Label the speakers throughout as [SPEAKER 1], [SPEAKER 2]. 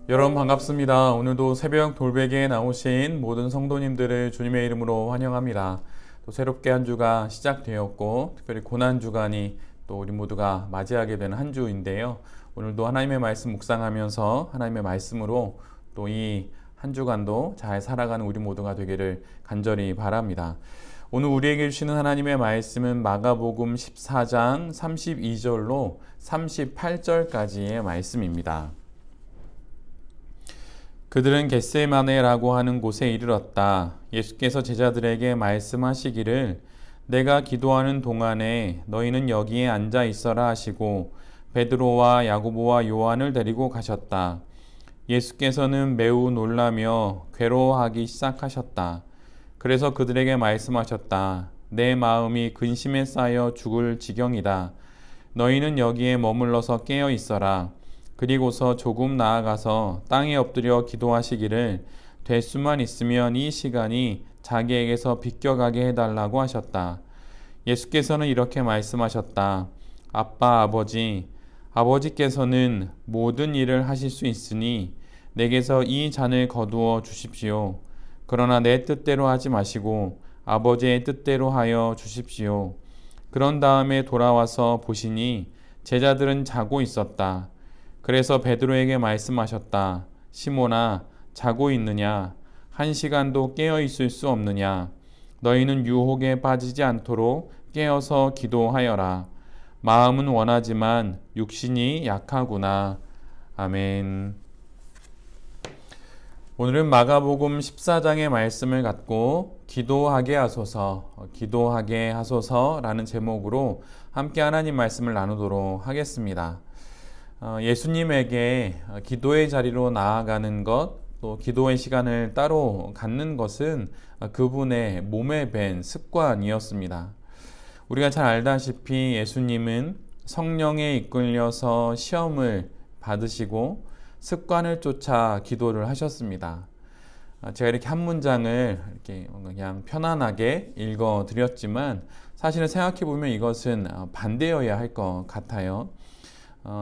[SPEAKER 1] 여러분 반갑습니다. 오늘도 새벽 돌베개에 나오신 모든 성도님들을 주님의 이름으로 환영합니다. 또 새롭게 한 주가 시작되었고 특별히 고난주간이 또 우리 모두가 맞이하게 되는 한 주인데요. 오늘도 하나님의 말씀 묵상하면서 하나님의 말씀으로 또 이 한 주간도 잘 살아가는 우리 모두가 되기를 간절히 바랍니다. 오늘 우리에게 주시는 하나님의 말씀은 마가복음 14장 32절로 38절까지의 말씀입니다. 그들은 겟세마네라고 하는 곳에 이르렀다. 예수께서 제자들에게 말씀하시기를 내가 기도하는 동안에 너희는 여기에 앉아 있어라 하시고 베드로와 야고보와 요한을 데리고 가셨다. 예수께서는 매우 놀라며 괴로워하기 시작하셨다. 그래서 그들에게 말씀하셨다. 내 마음이 근심에 쌓여 죽을 지경이다. 너희는 여기에 머물러서 깨어 있어라. 그리고서 조금 나아가서 땅에 엎드려 기도하시기를 될 수만 있으면 이 시간이 자기에게서 비껴가게 해달라고 하셨다. 예수께서는 이렇게 말씀하셨다. 아빠, 아버지께서는 모든 일을 하실 수 있으니 내게서 이 잔을 거두어 주십시오. 그러나 내 뜻대로 하지 마시고 아버지의 뜻대로 하여 주십시오. 그런 다음에 돌아와서 보시니 제자들은 자고 있었다. 그래서 베드로에게 말씀하셨다. 시몬아, 자고 있느냐? 한 시간도 깨어 있을 수 없느냐? 너희는 유혹에 빠지지 않도록 깨어서 기도하여라. 마음은 원하지만 육신이 약하구나. 아멘. 오늘은 마가복음 14장의 말씀을 갖고 기도하게 하소서라는 제목으로 함께 하나님 말씀을 나누도록 하겠습니다. 예수님에게 기도의 자리로 나아가는 것, 또 기도의 시간을 따로 갖는 것은 그분의 몸에 밴 습관이었습니다. 우리가 잘 알다시피 예수님은 성령에 이끌려서 시험을 받으시고 습관을 쫓아 기도를 하셨습니다. 제가 이렇게 한 문장을 이렇게 그냥 편안하게 읽어 드렸지만 사실은 생각해 보면 이것은 반대여야 할 것 같아요.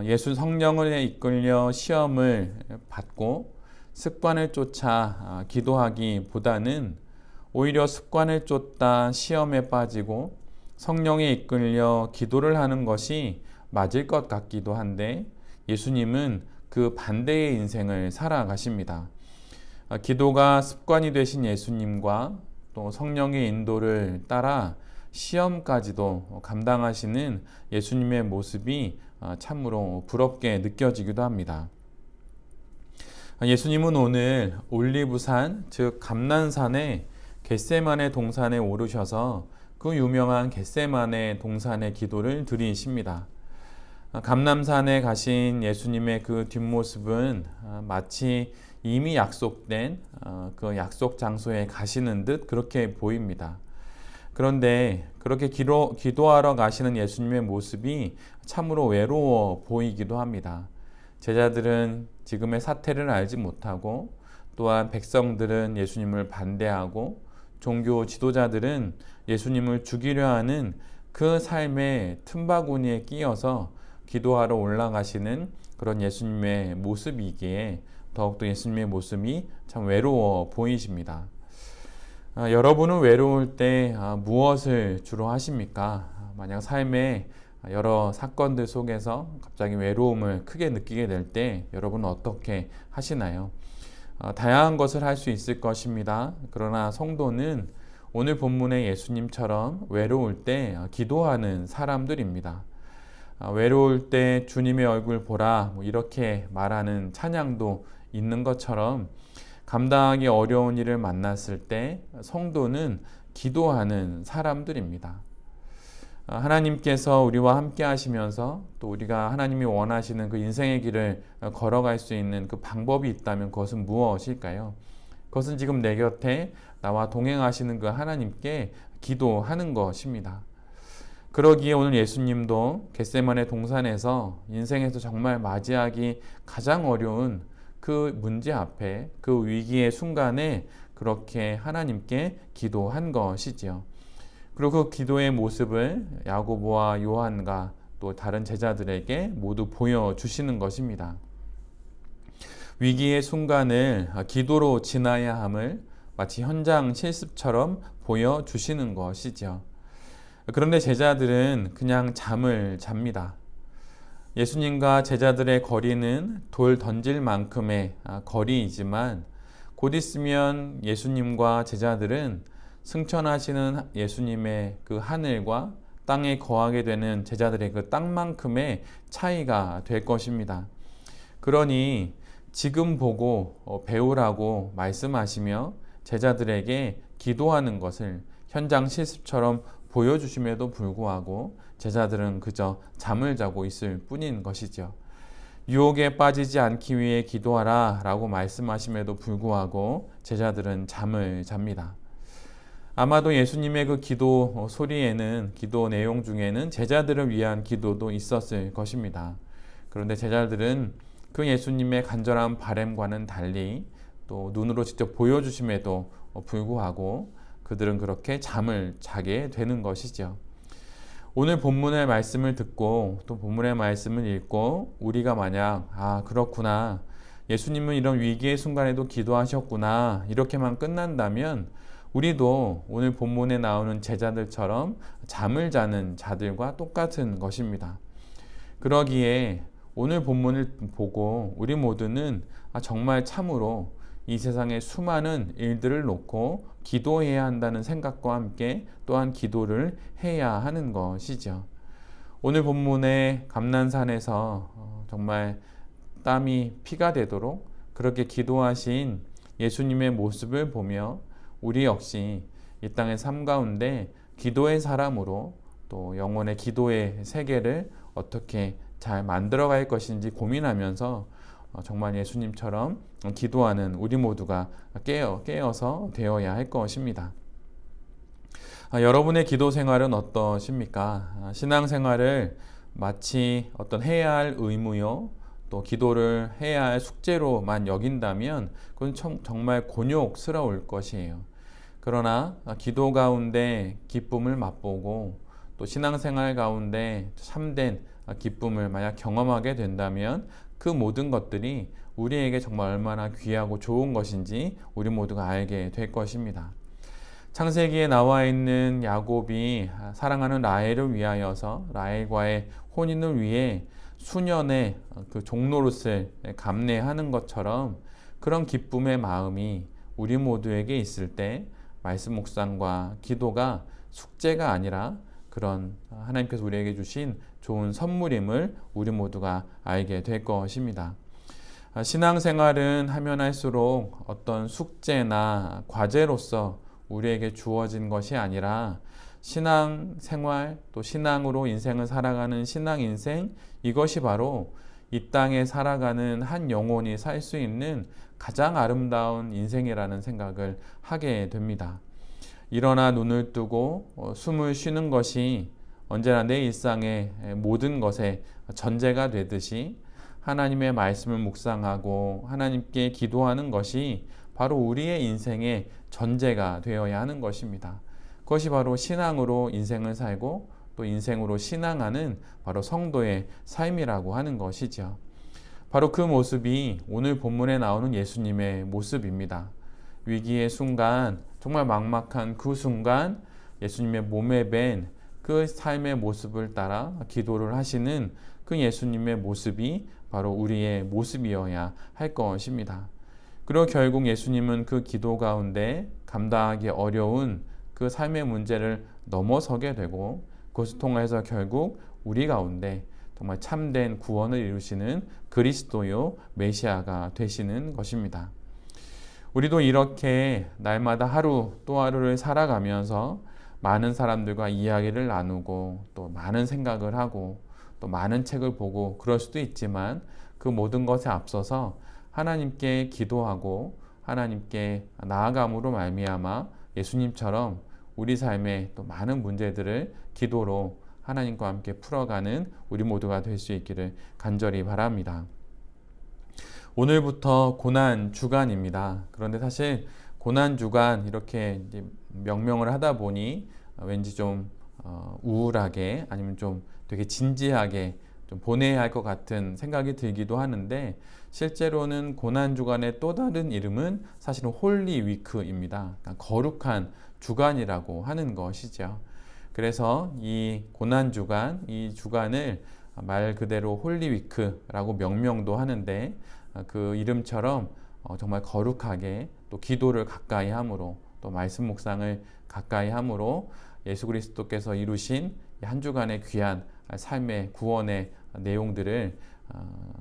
[SPEAKER 1] 예수 성령에 이끌려 시험을 받고 습관을 쫓아 기도하기보다는 오히려 습관을 쫓다 시험에 빠지고 성령에 이끌려 기도를 하는 것이 맞을 것 같기도 한데 예수님은 그 반대의 인생을 살아가십니다. 기도가 습관이 되신 예수님과 또 성령의 인도를 따라 시험까지도 감당하시는 예수님의 모습이 참으로 부럽게 느껴지기도 합니다. 예수님은 오늘 올리브산, 즉 감난산의 겟세마네 동산에 오르셔서 그 유명한 겟세마네 동산의 기도를 드리십니다. 감람산에 가신 예수님의 그 뒷모습은 마치 이미 약속된 그 약속 장소에 가시는 듯 그렇게 보입니다. 그런데 그렇게 기도하러 가시는 예수님의 모습이 참으로 외로워 보이기도 합니다. 제자들은 지금의 사태를 알지 못하고 또한 백성들은 예수님을 반대하고 종교 지도자들은 예수님을 죽이려 하는 그 삶의 틈바구니에 끼어서 기도하러 올라가시는 그런 예수님의 모습이기에 더욱더 예수님의 모습이 참 외로워 보이십니다. 여러분은 외로울 때 무엇을 주로 하십니까? 만약 삶의 여러 사건들 속에서 갑자기 외로움을 크게 느끼게 될 때 여러분은 어떻게 하시나요? 다양한 것을 할 수 있을 것입니다. 그러나 성도는 오늘 본문의 예수님처럼 외로울 때 기도하는 사람들입니다. 외로울 때 주님의 얼굴 보라 이렇게 말하는 찬양도 있는 것처럼 감당하기 어려운 일을 만났을 때 성도는 기도하는 사람들입니다. 하나님께서 우리와 함께 하시면서 또 우리가 하나님이 원하시는 그 인생의 길을 걸어갈 수 있는 그 방법이 있다면 그것은 무엇일까요? 그것은 지금 내 곁에 나와 동행하시는 그 하나님께 기도하는 것입니다. 그러기에 오늘 예수님도 겟세마네 동산에서 인생에서 정말 맞이하기 가장 어려운 그 문제 앞에 그 위기의 순간에 그렇게 하나님께 기도한 것이지요. 그리고 그 기도의 모습을 야고보와 요한과 또 다른 제자들에게 모두 보여주시는 것입니다. 위기의 순간을 기도로 지나야 함을 마치 현장 실습처럼 보여주시는 것이죠. 그런데 제자들은 그냥 잠을 잡니다. 예수님과 제자들의 거리는 돌 던질 만큼의 거리이지만 곧 있으면 예수님과 제자들은 승천하시는 예수님의 그 하늘과 땅에 거하게 되는 제자들의 그 땅만큼의 차이가 될 것입니다. 그러니 지금 보고 배우라고 말씀하시며 제자들에게 기도하는 것을 현장 실습처럼 보여주심에도 불구하고 제자들은 그저 잠을 자고 있을 뿐인 것이죠. 유혹에 빠지지 않기 위해 기도하라 라고 말씀하심에도 불구하고 제자들은 잠을 잡니다. 아마도 예수님의 그 기도 소리에는, 기도 내용 중에는 제자들을 위한 기도도 있었을 것입니다. 그런데 제자들은 그 예수님의 간절한 바람과는 달리 또 눈으로 직접 보여주심에도 불구하고 그들은 그렇게 잠을 자게 되는 것이죠. 오늘 본문의 말씀을 듣고 또 본문의 말씀을 읽고 우리가 만약 그렇구나, 예수님은 이런 위기의 순간에도 기도하셨구나, 이렇게만 끝난다면 우리도 오늘 본문에 나오는 제자들처럼 잠을 자는 자들과 똑같은 것입니다. 그러기에 오늘 본문을 보고 우리 모두는 정말 참으로 이 세상의 수많은 일들을 놓고 기도해야 한다는 생각과 함께 또한 기도를 해야 하는 것이죠. 오늘 본문의 감난산에서 정말 땀이 피가 되도록 그렇게 기도하신 예수님의 모습을 보며 우리 역시 이 땅의 삶 가운데 기도의 사람으로 또 영혼의 기도의 세계를 어떻게 잘 만들어갈 것인지 고민하면서 정말 예수님처럼 기도하는 우리 모두가 깨어서 되어야 할 것입니다. 여러분의 기도 생활은 어떠십니까? 신앙생활을 마치 어떤 해야 할 의무요, 또 기도를 해야 할 숙제로만 여긴다면 그건 정말 곤욕스러울 것이에요. 그러나 기도 가운데 기쁨을 맛보고 또 신앙생활 가운데 참된 기쁨을 만약 경험하게 된다면 그 모든 것들이 우리에게 정말 얼마나 귀하고 좋은 것인지 우리 모두가 알게 될 것입니다. 창세기에 나와 있는 야곱이 사랑하는 라헬을 위하여서 라헬과의 혼인을 위해 수년의 그 종노릇을 감내하는 것처럼 그런 기쁨의 마음이 우리 모두에게 있을 때 말씀 묵상과 기도가 숙제가 아니라 그런 하나님께서 우리에게 주신 좋은 선물임을 우리 모두가 알게 될 것입니다. 신앙생활은 하면 할수록 어떤 숙제나 과제로서 우리에게 주어진 것이 아니라 신앙생활 또 신앙으로 인생을 살아가는 신앙인생, 이것이 바로 이 땅에 살아가는 한 영혼이 살 수 있는 가장 아름다운 인생이라는 생각을 하게 됩니다. 일어나 눈을 뜨고 숨을 쉬는 것이 언제나 내 일상의 모든 것에 전제가 되듯이 하나님의 말씀을 묵상하고 하나님께 기도하는 것이 바로 우리의 인생의 전제가 되어야 하는 것입니다. 그것이 바로 신앙으로 인생을 살고 또 인생으로 신앙하는 바로 성도의 삶이라고 하는 것이죠. 바로 그 모습이 오늘 본문에 나오는 예수님의 모습입니다. 위기의 순간, 정말 막막한 그 순간 예수님의 몸에 밴 그 삶의 모습을 따라 기도를 하시는 그 예수님의 모습이 바로 우리의 모습이어야 할 것입니다. 그리고 결국 예수님은 그 기도 가운데 감당하기 어려운 그 삶의 문제를 넘어서게 되고 그것을 통해서 결국 우리 가운데 정말 참된 구원을 이루시는 그리스도요 메시아가 되시는 것입니다. 우리도 이렇게 날마다 하루 또 하루를 살아가면서 많은 사람들과 이야기를 나누고 또 많은 생각을 하고 또 많은 책을 보고 그럴 수도 있지만 그 모든 것에 앞서서 하나님께 기도하고 하나님께 나아감으로 말미암아 예수님처럼 우리 삶의 또 많은 문제들을 기도로 하나님과 함께 풀어가는 우리 모두가 될 수 있기를 간절히 바랍니다. 오늘부터 고난 주간입니다. 그런데 사실 고난 주간 이렇게 이제 명명을 하다 보니 왠지 좀 우울하게 아니면 좀 되게 진지하게 좀 보내야 할 것 같은 생각이 들기도 하는데, 실제로는 고난주간의 또 다른 이름은 사실은 홀리 위크입니다. 그러니까 거룩한 주간이라고 하는 것이죠. 그래서 이 고난주간, 이 주간을 말 그대로 홀리 위크라고 명명도 하는데, 그 이름처럼 정말 거룩하게 또 기도를 가까이 함으로, 또 말씀 묵상을 가까이 함으로 예수 그리스도께서 이루신 한 주간의 귀한 삶의 구원의 내용들을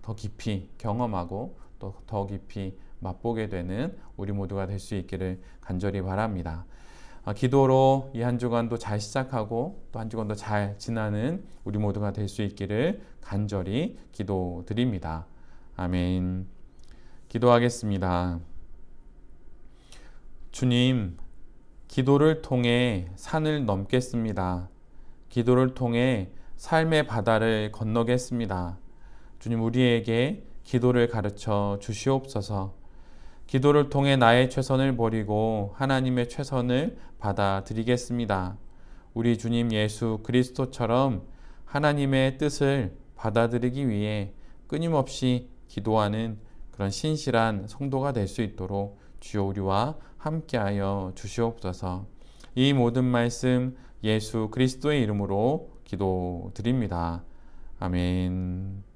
[SPEAKER 1] 더 깊이 경험하고 또 더 깊이 맛보게 되는 우리 모두가 될 수 있기를 간절히 바랍니다. 기도로 이 한 주간도 잘 시작하고 또 한 주간도 잘 지나는 우리 모두가 될 수 있기를 간절히 기도드립니다. 아멘. 기도하겠습니다. 주님, 기도를 통해 산을 넘겠습니다. 기도를 통해 삶의 바다를 건너겠습니다. 주님, 우리에게 기도를 가르쳐 주시옵소서. 기도를 통해 나의 최선을 버리고 하나님의 최선을 받아들이겠습니다. 우리 주님 예수 그리스도처럼 하나님의 뜻을 받아들이기 위해 끊임없이 기도하는 그런 신실한 성도가 될 수 있도록 주여 우리와 함께하여 주시옵소서. 이 모든 말씀 예수 그리스도의 이름으로 기도드립니다. 아멘.